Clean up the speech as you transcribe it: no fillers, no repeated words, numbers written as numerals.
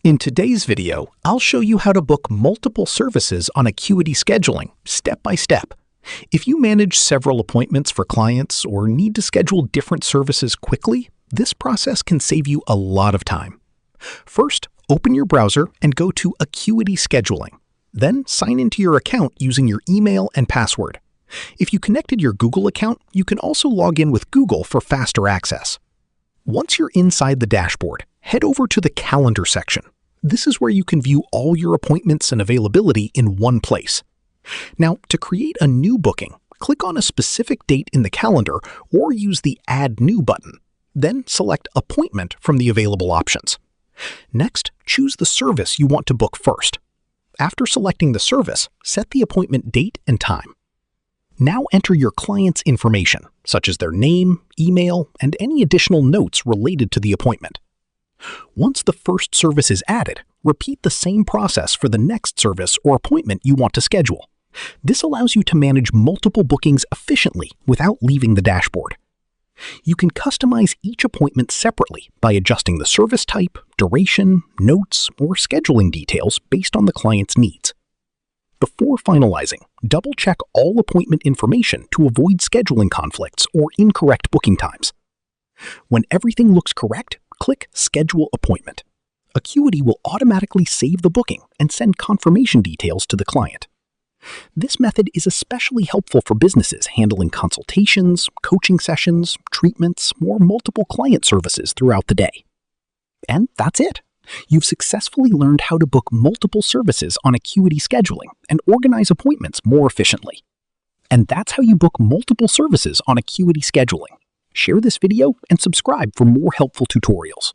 In today's video, I'll show you how to book multiple services on Acuity Scheduling, step by step. If you manage several appointments for clients or need to schedule different services quickly, this process can save you a lot of time. First, open your browser and go to Acuity Scheduling. Then sign into your account using your email and password. If you connected your Google account, you can also log in with Google for faster access. Once you're inside the dashboard, head over to the Calendar section. This is where you can view all your appointments and availability in one place. Now, to create a new booking, click on a specific date in the calendar or use the Add New button. Then select Appointment from the available options. Next, choose the service you want to book first. After selecting the service, set the appointment date and time. Now enter your client's information, such as their name, email, and any additional notes related to the appointment. Once the first service is added, repeat the same process for the next service or appointment you want to schedule. This allows you to manage multiple bookings efficiently without leaving the dashboard. You can customize each appointment separately by adjusting the service type, duration, notes, or scheduling details based on the client's needs. Before finalizing, double-check all appointment information to avoid scheduling conflicts or incorrect booking times. When everything looks correct, click Schedule Appointment. Acuity will automatically save the booking and send confirmation details to the client. This method is especially helpful for businesses handling consultations, coaching sessions, treatments, or multiple client services throughout the day. And that's it. You've successfully learned how to book multiple services on Acuity Scheduling and organize appointments more efficiently. And that's how you book multiple services on Acuity Scheduling. Share this video and subscribe for more helpful tutorials.